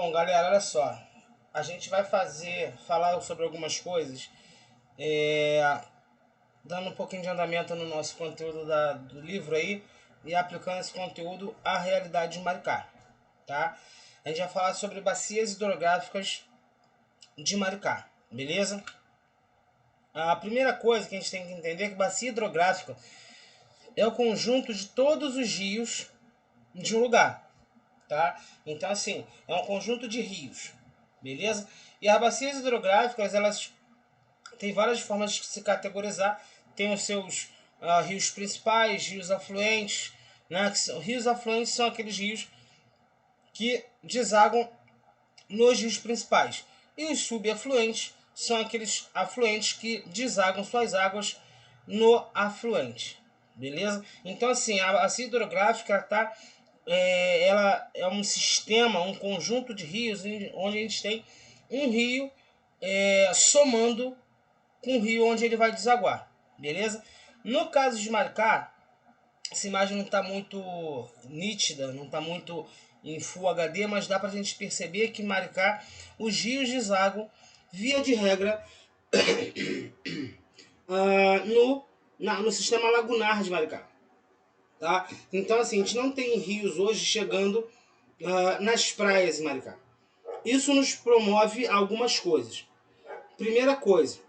Bom, galera, olha só. A gente vai falar sobre algumas coisas, dando um pouquinho de andamento no nosso conteúdo do livro aí e aplicando esse conteúdo à realidade de Maricá, tá? A gente vai falar sobre bacias hidrográficas de Maricá, beleza? A primeira coisa que a gente tem que entender é que bacia hidrográfica é o conjunto de todos os rios de um lugar, tá? Então, assim, é um conjunto de rios, beleza? E as bacias hidrográficas, elas têm várias formas de se categorizar. Tem os seus rios principais, rios afluentes, né? Rios afluentes são aqueles rios que desagam nos rios principais. E os subafluentes são aqueles afluentes que desagam suas águas no afluente, beleza? Então, assim, a bacia hidrográfica ela é um sistema, um conjunto de rios onde a gente tem um rio somando com o rio onde ele vai desaguar, beleza? No caso de Maricá, essa imagem não está muito nítida, não está muito em Full HD, mas dá para a gente perceber que em Maricá os rios desaguam, via de regra, no sistema lagunar de Maricá. Tá? Então, assim, a gente não tem rios hoje chegando nas praias em Maricá. Isso nos promove algumas coisas. Primeira coisa,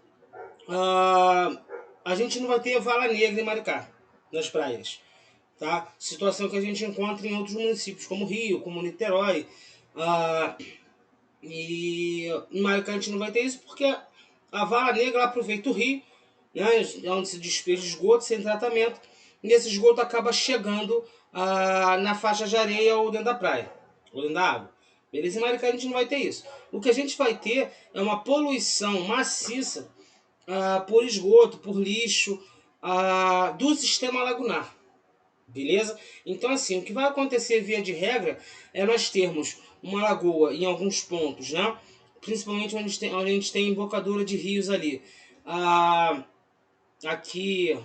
a gente não vai ter vala negra em Maricá, nas praias. Tá? Situação que a gente encontra em outros municípios, como Rio, como Niterói. E em Maricá a gente não vai ter isso porque a vala negra aproveita o rio, né, onde se despeja esgoto sem tratamento, e esse esgoto acaba chegando na faixa de areia ou dentro da praia, ou dentro da água. Beleza? Em Maricá a gente não vai ter isso. O que a gente vai ter é uma poluição maciça por esgoto, por lixo, do sistema lagunar. Beleza? Então, assim, o que vai acontecer via de regra é nós termos uma lagoa em alguns pontos, né? Principalmente onde a gente tem embocadura de rios ali. Aqui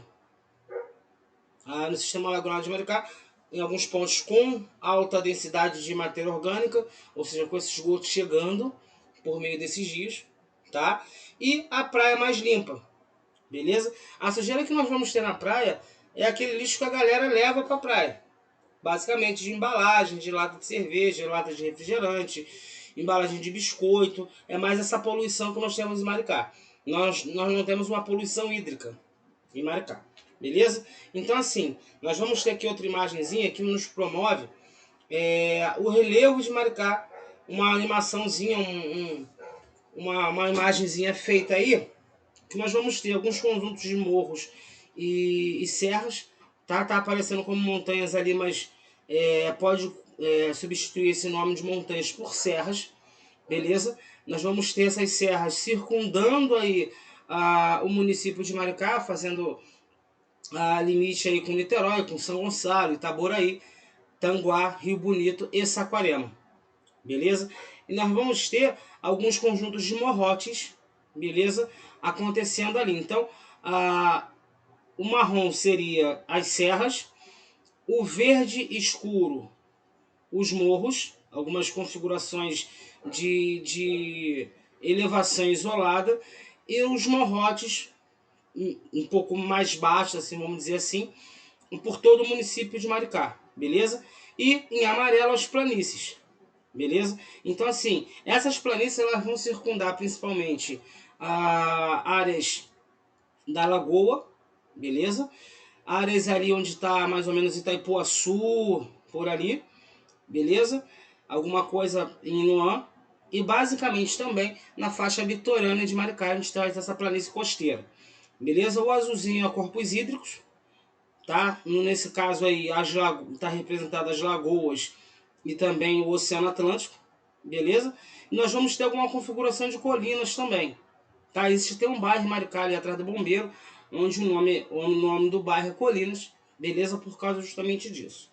no sistema lagunar de Maricá, em alguns pontos com alta densidade de matéria orgânica, ou seja, com esse esgoto chegando por meio desses rios, tá? E a praia mais limpa, beleza? A sujeira que nós vamos ter na praia é aquele lixo que a galera leva para a praia. Basicamente de embalagem, de lata de cerveja, lata de refrigerante, embalagem de biscoito. É mais essa poluição que nós temos em Maricá. Nós não temos uma poluição hídrica em Maricá. Beleza? Então, assim, nós vamos ter aqui outra imagenzinha que nos promove o relevo de Maricá. Uma animaçãozinha, uma imagenzinha feita aí, que nós vamos ter alguns conjuntos de morros e serras. Tá aparecendo como montanhas ali, mas pode substituir esse nome de montanhas por serras, beleza? Nós vamos ter essas serras circundando aí o município de Maricá, fazendo limite aí com Niterói, com São Gonçalo, Itaboraí, Tanguá, Rio Bonito e Saquarema, beleza? E nós vamos ter alguns conjuntos de morrotes, beleza? Acontecendo ali. Então, o marrom seria as serras, o verde escuro, os morros, algumas configurações de elevação isolada, e os morrotes um pouco mais baixos, assim, vamos dizer assim, por todo o município de Maricá, beleza? E em amarelo as planícies, beleza? Então, assim, essas planícies elas vão circundar principalmente áreas da lagoa, beleza? Áreas ali onde está mais ou menos Itaipuaçu, por ali, beleza? Alguma coisa em Luan. E basicamente também na faixa litorânea de Maricá, onde está essa planície costeira. Beleza? O azulzinho é corpos hídricos, tá? Nesse caso aí está representado as lagoas e também o Oceano Atlântico, beleza? E nós vamos ter alguma configuração de colinas também, tá? Existe até um bairro em Maricá ali atrás do Bombeiro, onde o nome do bairro é Colinas, beleza? Por causa justamente disso,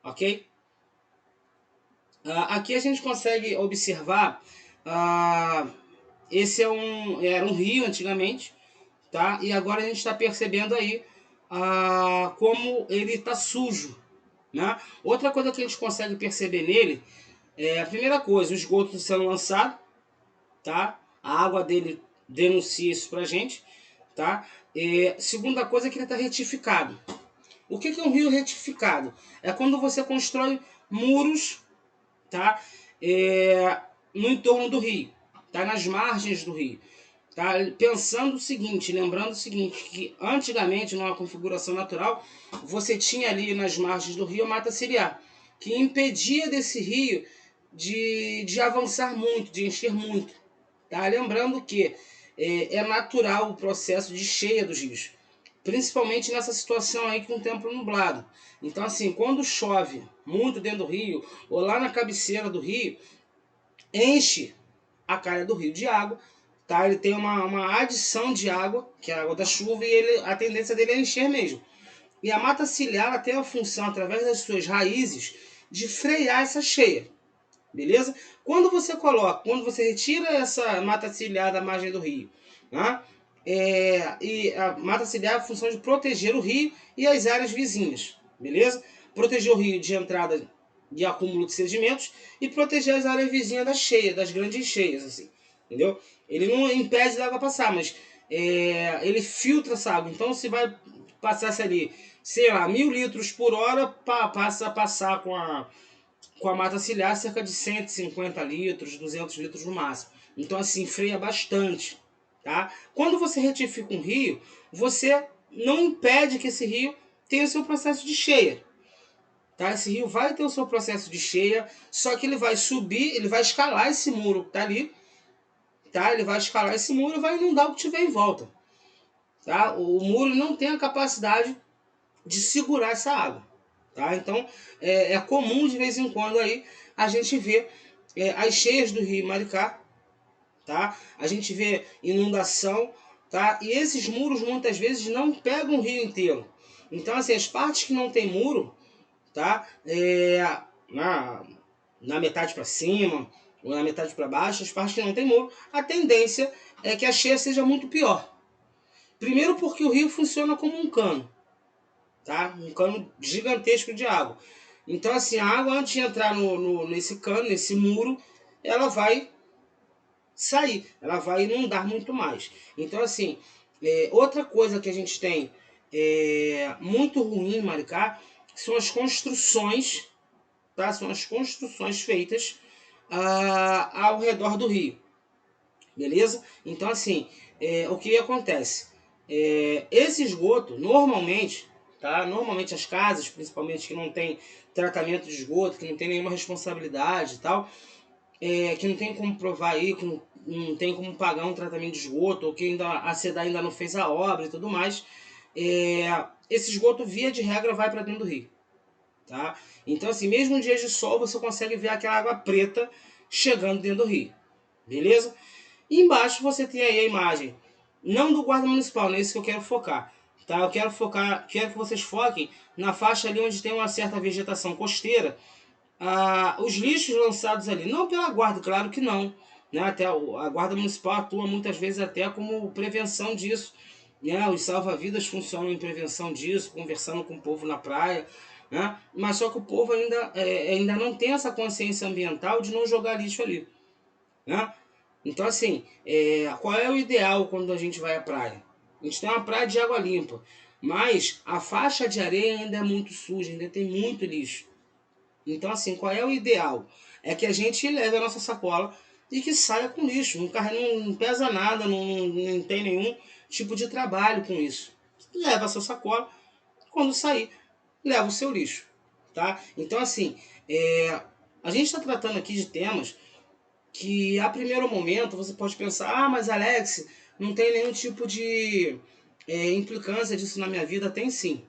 ok? Aqui a gente consegue observar, esse era um rio antigamente, tá? E agora a gente está percebendo aí como ele está sujo, né? Outra coisa que a gente consegue perceber nele A primeira coisa, o esgoto sendo lançado, tá? A água dele denuncia isso pra gente, tá? Segunda coisa é que ele está retificado. O que é um rio retificado? É quando você constrói muros, tá? No entorno do rio, tá? Nas margens do rio. Tá? Pensando o seguinte, lembrando o seguinte, que antigamente, numa configuração natural, você tinha ali nas margens do rio a mata ciliar, que impedia desse rio de avançar muito, de encher muito. Tá? Lembrando que é natural o processo de cheia dos rios, principalmente nessa situação aí com o tempo nublado. Então assim, quando chove muito dentro do rio, ou lá na cabeceira do rio, enche a calha do rio de água, tá? Ele tem uma adição de água, que é a água da chuva, e a tendência dele é encher mesmo. E a mata ciliar ela tem a função, através das suas raízes, de frear essa cheia, beleza? Quando você retira essa mata ciliar da margem do rio, né? E a mata ciliar tem a função de proteger o rio e as áreas vizinhas, beleza? Proteger o rio de entrada de acúmulo de sedimentos e proteger as áreas vizinhas da cheia, das grandes cheias, assim, entendeu? Ele não impede a água passar, mas ele filtra essa água. Então, se vai passar ali, sei lá, 1000 litros por hora, passa a passar com a mata ciliar cerca de 150 litros, 200 litros no máximo. Então, assim, freia bastante, tá? Quando você retifica um rio, você não impede que esse rio tenha o seu processo de cheia. Tá? Esse rio vai ter o seu processo de cheia, só que ele vai subir, ele vai escalar esse muro que tá ali, tá? Ele vai escalar esse muro e vai inundar o que tiver em volta, tá? O muro não tem a capacidade de segurar essa água, tá? Então é comum de vez em quando aí a gente ver as cheias do rio Maricá, tá? A gente vê inundação, tá? E esses muros muitas vezes não pegam o rio inteiro. Então assim, as partes que não tem muro, tá? Na metade para cima ou na metade para baixo, as partes que não tem muro, a tendência é que a cheia seja muito pior. Primeiro porque o rio funciona como um cano, tá? Um cano gigantesco de água. Então assim, a água antes de entrar nesse cano, nesse muro, ela vai sair, ela vai inundar muito mais. Então assim, outra coisa que a gente tem muito ruim em Maricá são as construções, tá? São as construções feitas ao redor do rio, beleza? Então assim, o que acontece? Esse esgoto, normalmente, tá? Normalmente as casas, principalmente que não tem tratamento de esgoto, que não tem nenhuma responsabilidade e tal, que não tem como provar aí, que não tem como pagar um tratamento de esgoto, ou que ainda, a SEDAI ainda não fez a obra e tudo mais, esse esgoto, via de regra, vai para dentro do rio. Tá? Então assim, mesmo em dias de sol, você consegue ver aquela água preta chegando dentro do rio, beleza? E embaixo você tem aí a imagem, não do guarda municipal, não é isso que eu quero focar, tá? Eu quero que vocês foquem na faixa ali onde tem uma certa vegetação costeira, os lixos lançados ali, não pela guarda, claro que não, né? Até a guarda municipal atua muitas vezes até como prevenção disso, né? Os salva-vidas funcionam em prevenção disso, conversando com o povo na praia, né? Mas só que o povo ainda não tem essa consciência ambiental de não jogar lixo ali, né? Então assim, qual é o ideal quando a gente vai à praia? A gente tem uma praia de água limpa, mas a faixa de areia ainda é muito suja, ainda tem muito lixo. Então assim, qual é o ideal? É que a gente leve a nossa sacola e que saia com lixo, não pesa nada, não tem nenhum tipo de trabalho com isso. Leva a sua sacola, quando sair, leva o seu lixo, tá? Então assim, a gente está tratando aqui de temas que a primeiro momento você pode pensar, mas Alex, não tem nenhum tipo de implicância disso na minha vida. Tem sim,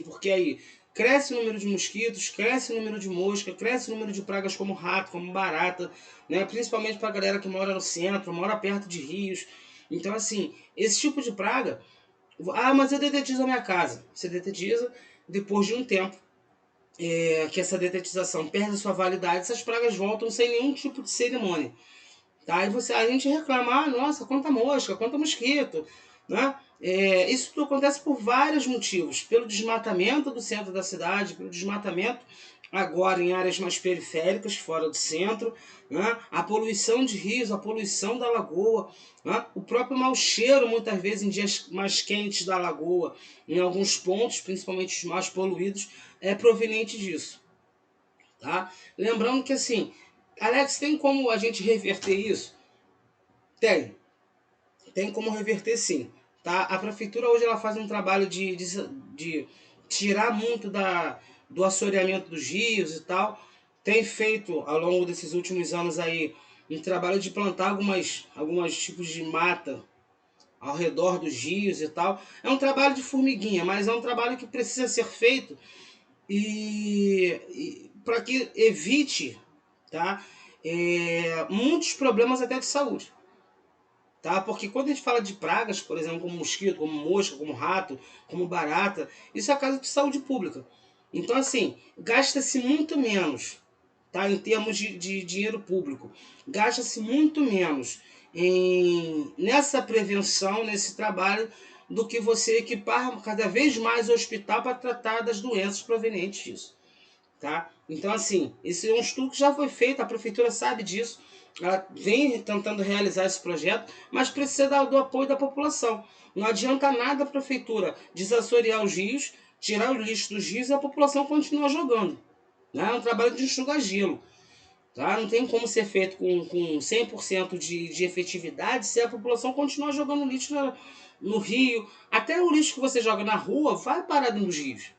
porque aí cresce o número de mosquitos, cresce o número de mosca, cresce o número de pragas como rato, como barata, né? Principalmente para a galera que mora no centro, mora perto de rios. Então assim, esse tipo de praga, mas eu detetizo a minha casa. Você detetiza, depois de um tempo que essa detetização perde a sua validade, essas pragas voltam sem nenhum tipo de cerimônia. Tá? Aí a gente reclama, nossa, quanta mosca, quanto mosquito, né? Isso tudo acontece por vários motivos, pelo desmatamento do centro da cidade, pelo desmatamento agora em áreas mais periféricas, fora do centro, né? A poluição de rios, a poluição da lagoa, né? O próprio mau cheiro, muitas vezes em dias mais quentes da lagoa, em alguns pontos, principalmente os mais poluídos, é proveniente disso. Tá? Lembrando que assim, Alex, tem como a gente reverter isso? Tem como reverter sim. Tá? A prefeitura hoje ela faz um trabalho de tirar muito do assoreamento dos rios e tal. Tem feito ao longo desses últimos anos aí um trabalho de plantar algumas tipos de mata ao redor dos rios e tal. É um trabalho de formiguinha, mas é um trabalho que precisa ser feito e para que evite, tá? Muitos problemas até de saúde. Tá? Porque quando a gente fala de pragas, por exemplo, como mosquito, como mosca, como rato, como barata, isso é caso de saúde pública. Então, assim, gasta-se muito menos, tá? Em termos de dinheiro público. Gasta-se muito menos nessa prevenção, nesse trabalho, do que você equipar cada vez mais o hospital para tratar das doenças provenientes disso. Tá? Então, assim, esse é um estudo que já foi feito, a prefeitura sabe disso, ela vem tentando realizar esse projeto, mas precisa do apoio da população. Não adianta nada a prefeitura desassorear os rios, tirar o lixo dos rios e a população continuar jogando. Né? É um trabalho de enxugar gelo. Tá? Não tem como ser feito com 100% de efetividade se a população continuar jogando lixo no rio. Até o lixo que você joga na rua vai parar nos rios.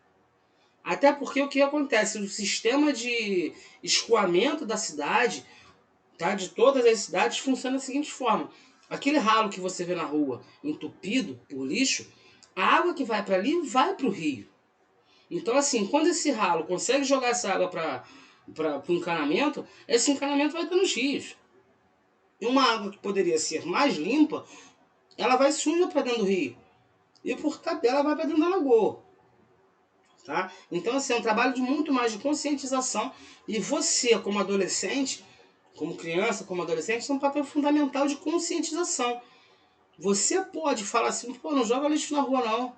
Até porque o que acontece? O sistema de escoamento da cidade, tá, de todas as cidades, funciona da seguinte forma. Aquele ralo que você vê na rua entupido por lixo, a água que vai para ali vai para o rio. Então, assim, quando esse ralo consegue jogar essa água para o encanamento, esse encanamento vai estar nos rios. E uma água que poderia ser mais limpa, ela vai suja para dentro do rio. E por tabela vai para dentro da lagoa. Tá? Então, assim, é um trabalho de muito mais de conscientização. E você, como adolescente, como criança, como adolescente, tem um papel fundamental de conscientização. Você pode falar assim, pô, não joga lixo na rua não.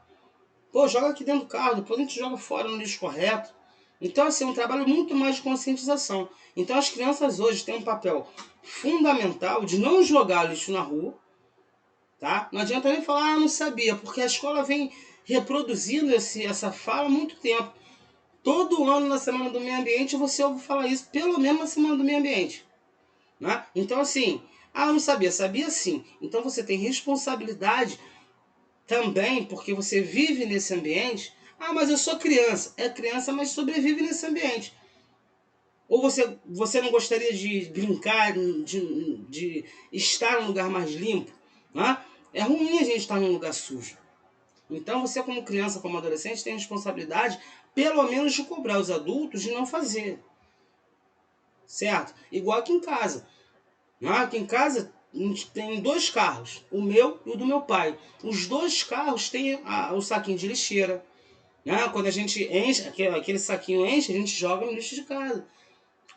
Pô, joga aqui dentro do carro, depois a gente joga fora no lixo correto. Então, assim, é um trabalho muito mais de conscientização. Então, as crianças hoje têm um papel fundamental de não jogar lixo na rua, tá? Não adianta nem falar, ah, não sabia, porque a escola vem reproduzindo essa fala há muito tempo. Todo ano na Semana do Meio Ambiente você ouve falar isso, pelo menos na Semana do Meio Ambiente. Né? Então, assim, ah, eu não sabia, sabia sim. Então você tem responsabilidade também, porque você vive nesse ambiente. Ah, mas eu sou criança. É criança, mas sobrevive nesse ambiente. Ou você não gostaria de brincar, de estar num lugar mais limpo? Né? É ruim a gente estar num lugar sujo. Então você, como criança, como adolescente, tem a responsabilidade, pelo menos, de cobrar os adultos de não fazer. Certo? Igual aqui em casa. Aqui em casa a gente tem 2 carros, o meu e o do meu pai. Os 2 carros têm o saquinho de lixeira. Quando a gente enche, aquele saquinho enche, a gente joga no lixo de casa.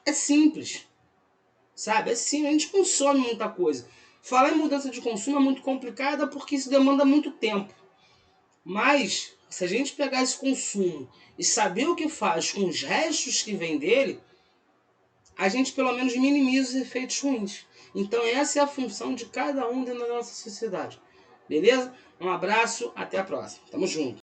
É simples, sabe? É simples, a gente consome muita coisa. Falar em mudança de consumo é muito complicada porque isso demanda muito tempo. Mas, se a gente pegar esse consumo e saber o que faz com os restos que vem dele, a gente pelo menos minimiza os efeitos ruins. Então essa é a função de cada um dentro da nossa sociedade. Beleza? Um abraço, até a próxima. Tamo junto.